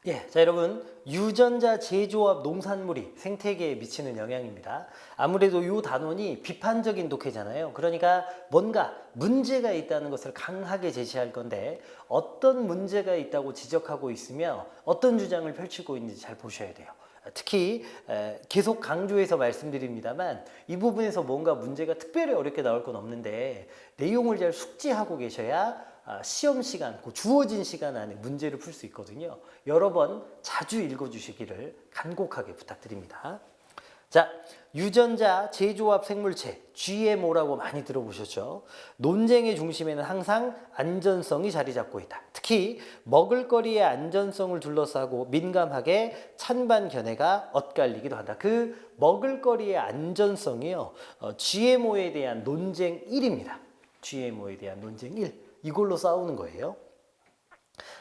자 여러분, 유전자 제조업 농산물이 생태계에 미치는 영향입니다. 아무래도 이 단원이 비판적인 독해잖아요. 그러니까 뭔가 문제가 있다는 것을 강하게 제시할 건데 어떤 문제가 있다고 지적하고 있으며 어떤 주장을 펼치고 있는지 잘 보셔야 돼요. 특히 계속 강조해서 말씀드립니다만 이 부분에서 뭔가 문제가 특별히 어렵게 나올 건 없는데 내용을 잘 숙지하고 계셔야 시험 시간, 그 주어진 시간 안에 문제를 풀 수 있거든요. 여러 번 자주 읽어주시기를 간곡하게 부탁드립니다. 자, 유전자 제조합 생물체 GMO라고 많이 들어보셨죠? 논쟁의 중심에는 항상 안전성이 자리 잡고 있다. 특히 먹을거리의 안전성을 둘러싸고 민감하게 찬반 견해가 엇갈리기도 한다. 그 먹을거리의 안전성이요, GMO에 대한 논쟁 1입니다. GMO에 대한 논쟁 1. 이걸로 싸우는 거예요.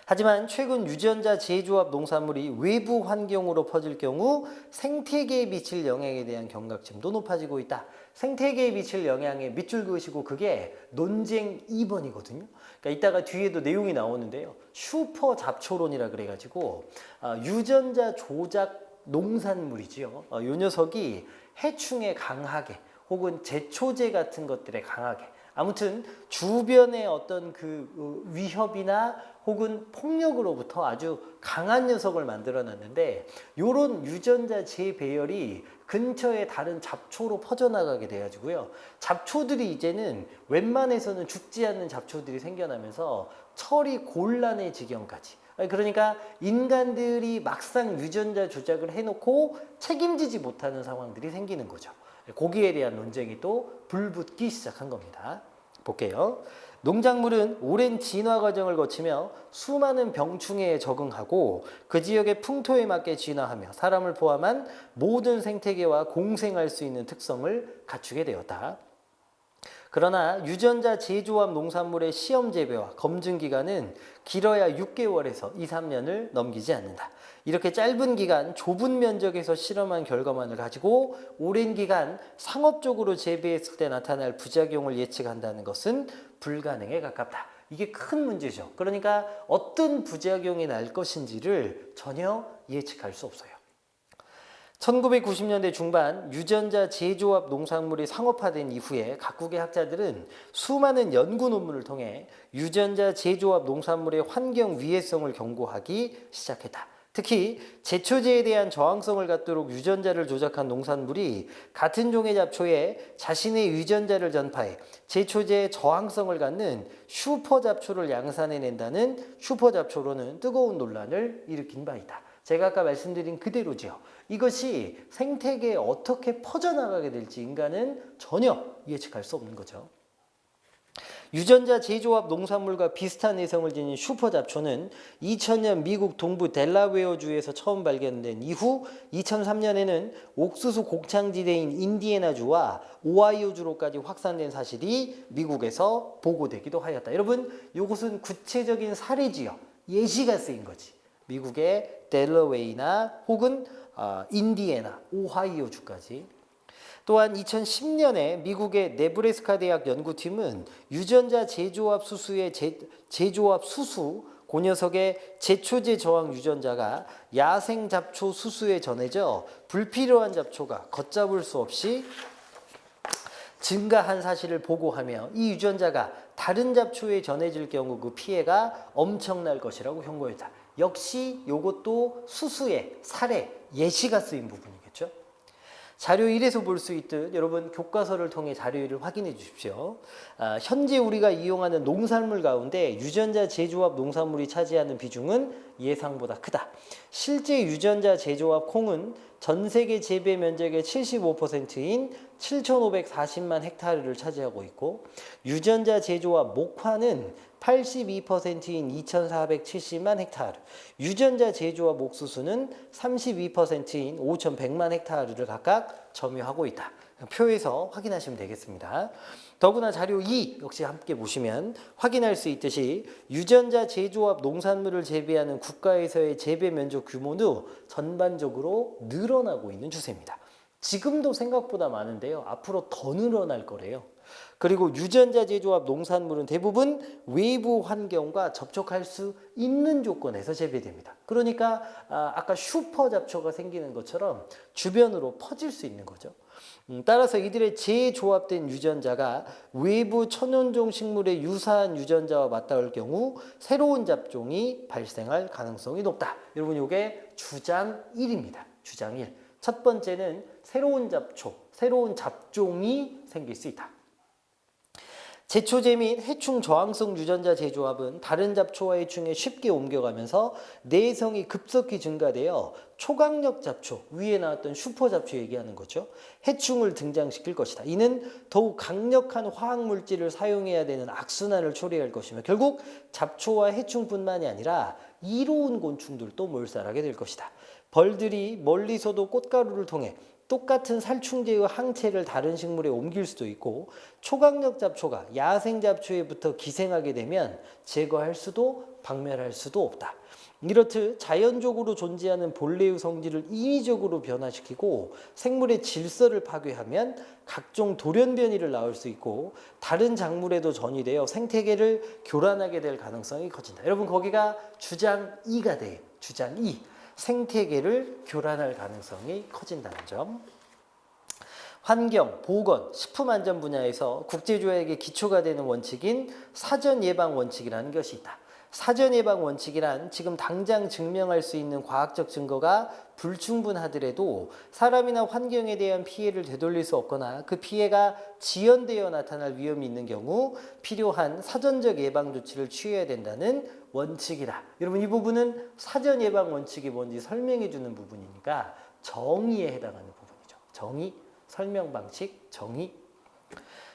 하지만 최근 유전자 제조합 농산물이 외부 환경으로 퍼질 경우 생태계에 미칠 영향에 대한 경각심도 높아지고 있다. 생태계에 미칠 영향에 밑줄 그으시고 그게 논쟁 2번이거든요. 그러니까 이따가 뒤에도 내용이 나오는데요. 슈퍼 잡초론이라 그래가지고 유전자 조작 농산물이지요. 이 녀석이 해충에 강하게 혹은 제초제 같은 것들에 강하게 아무튼 주변의 어떤 그 위협이나 혹은 폭력으로부터 아주 강한 녀석을 만들어 놨는데 요런 유전자 재배열이 근처에 다른 잡초로 퍼져나가게 돼가지고요. 잡초들이 이제는 웬만해서는 죽지 않는 잡초들이 생겨나면서 처리 곤란의 지경까지. 그러니까 인간들이 막상 유전자 조작을 해놓고 책임지지 못하는 상황들이 생기는 거죠. 거기에 대한 논쟁이 또 불붙기 시작한 겁니다. 볼게요. 농작물은 오랜 진화 과정을 거치며 수많은 병충해에 적응하고 그 지역의 풍토에 맞게 진화하며 사람을 포함한 모든 생태계와 공생할 수 있는 특성을 갖추게 되었다. 그러나 유전자 제조합 농산물의 시험 재배와 검증 기간은 길어야 6개월에서 2, 3년을 넘기지 않는다. 이렇게 짧은 기간, 좁은 면적에서 실험한 결과만을 가지고 오랜 기간 상업적으로 재배했을 때 나타날 부작용을 예측한다는 것은 불가능에 가깝다. 이게 큰 문제죠. 그러니까 어떤 부작용이 날 것인지를 전혀 예측할 수 없어요. 1990년대 중반 유전자 제조합 농산물이 상업화된 이후에 각국의 학자들은 수많은 연구 논문을 통해 유전자 제조합 농산물의 환경 위해성을 경고하기 시작했다. 특히 제초제에 대한 저항성을 갖도록 유전자를 조작한 농산물이 같은 종의 잡초에 자신의 유전자를 전파해 제초제의 저항성을 갖는 슈퍼잡초를 양산해낸다는 슈퍼잡초로는 뜨거운 논란을 일으킨 바 있다. 제가 아까 말씀드린 그대로죠. 이것이 생태계에 어떻게 퍼져나가게 될지 인간은 전혀 예측할 수 없는 거죠. 유전자 제조합 농산물과 비슷한 내성을 지닌 슈퍼잡초는 2000년 미국 동부 델라웨어주에서 처음 발견된 이후 2003년에는 옥수수 곡창지대인 인디애나주와 오하이오주로까지 확산된 사실이 미국에서 보고되기도 하였다. 여러분, 이것은 구체적인 사례지요. 예시가 쓰인 거지. 미국의 델러웨이나 혹은 인디애나, 오하이오주까지. 또한 2010년에 미국의 네브래스카 대학 연구팀은 유전자 제조합 수수의 제조합 수수, 그 녀석의 제초제 저항 유전자가 야생 잡초 수수에 전해져 불필요한 잡초가 걷잡을 수 없이 증가한 사실을 보고하며 이 유전자가 다른 잡초에 전해질 경우 그 피해가 엄청날 것이라고 경고했다. 역시 이것도 수수의 사례, 예시가 쓰인 부분이겠죠. 자료 1에서 볼 수 있듯 여러분 교과서를 통해 자료 1을 확인해 주십시오. 현재 우리가 이용하는 농산물 가운데 유전자 제조합 농산물이 차지하는 비중은 예상보다 크다. 실제 유전자 제조합 콩은 전 세계 재배 면적의 75%인 7,540만 헥타르를 차지하고 있고 유전자 제조합 목화는 82%인 2,470만 헥타르, 유전자 제조합 옥수수는 32%인 5,100만 헥타르를 각각 점유하고 있다. 표에서 확인하시면 되겠습니다. 더구나 자료 2 역시 함께 보시면 확인할 수 있듯이 유전자 제조합 농산물을 재배하는 국가에서의 재배 면적 규모도 전반적으로 늘어나고 있는 추세입니다. 지금도 생각보다 많은데요. 앞으로 더 늘어날 거래요. 그리고 유전자 제조합 농산물은 대부분 외부 환경과 접촉할 수 있는 조건에서 재배됩니다. 그러니까 아까 슈퍼 잡초가 생기는 것처럼 주변으로 퍼질 수 있는 거죠. 따라서 이들의 재조합된 유전자가 외부 천연종 식물의 유사한 유전자와 맞닿을 경우 새로운 잡종이 발생할 가능성이 높다. 여러분 이게 주장 1입니다. 주장 1. 첫 번째는 새로운 잡초, 새로운 잡종이 생길 수 있다. 제초제 및 해충 저항성 유전자 재조합은 다른 잡초와 해충에 쉽게 옮겨가면서 내성이 급속히 증가되어 초강력 잡초, 위에 나왔던 슈퍼 잡초 얘기하는 거죠. 해충을 등장시킬 것이다. 이는 더욱 강력한 화학물질을 사용해야 되는 악순환을 초래할 것이며 결국 잡초와 해충뿐만이 아니라 이로운 곤충들도 몰살하게 될 것이다. 벌들이 멀리서도 꽃가루를 통해 똑같은 살충제의 항체를 다른 식물에 옮길 수도 있고 초강력 잡초가 야생 잡초에 붙어 기생하게 되면 제거할 수도 박멸할 수도 없다. 이렇듯 자연적으로 존재하는 본래의 성질을 인위적으로 변화시키고 생물의 질서를 파괴하면 각종 돌연변이를 낳을 수 있고 다른 작물에도 전이되어 생태계를 교란하게 될 가능성이 커진다. 여러분 거기가 주장 2가 돼요. 주장 2. 생태계를 교란할 가능성이 커진다는 점. 환경, 보건, 식품 안전 분야에서 국제조약의 기초가 되는 원칙인 사전 예방 원칙이라는 것이 있다. 사전 예방 원칙이란 지금 당장 증명할 수 있는 과학적 증거가 불충분하더라도 사람이나 환경에 대한 피해를 되돌릴 수 없거나 그 피해가 지연되어 나타날 위험이 있는 경우 필요한 사전적 예방 조치를 취해야 된다는 원칙이다. 여러분 이 부분은 사전 예방 원칙이 뭔지 설명해 주는 부분이니까 정의에 해당하는 부분이죠. 정의, 설명 방식, 정의.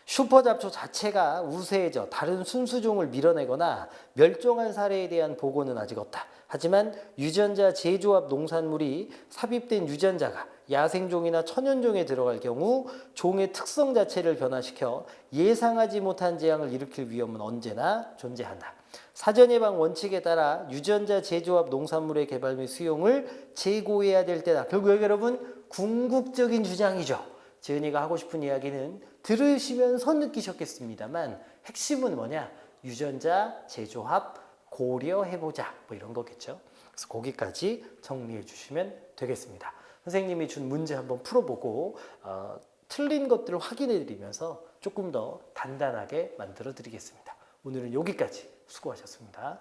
슈퍼 잡초 자체가 우세해져 다른 순수종을 밀어내거나 멸종한 사례에 대한 보고는 아직 없다. 하지만 유전자 재조합 농산물이 삽입된 유전자가 야생종이나 천연종에 들어갈 경우 종의 특성 자체를 변화시켜 예상하지 못한 재앙을 일으킬 위험은 언제나 존재한다. 사전 예방 원칙에 따라 유전자 재조합 농산물의 개발 및 수용을 재고해야 될 때다. 결국 여러분 궁극적인 주장이죠. 재은이가 하고 싶은 이야기는 들으시면서 느끼셨겠습니다만 핵심은 뭐냐? 유전자 재조합 고려해보자 뭐 이런 거겠죠. 그래서 거기까지 정리해 주시면 되겠습니다. 선생님이 준 문제 한번 풀어보고 틀린 것들을 확인해 드리면서 조금 더 단단하게 만들어 드리겠습니다. 오늘은 여기까지 수고하셨습니다.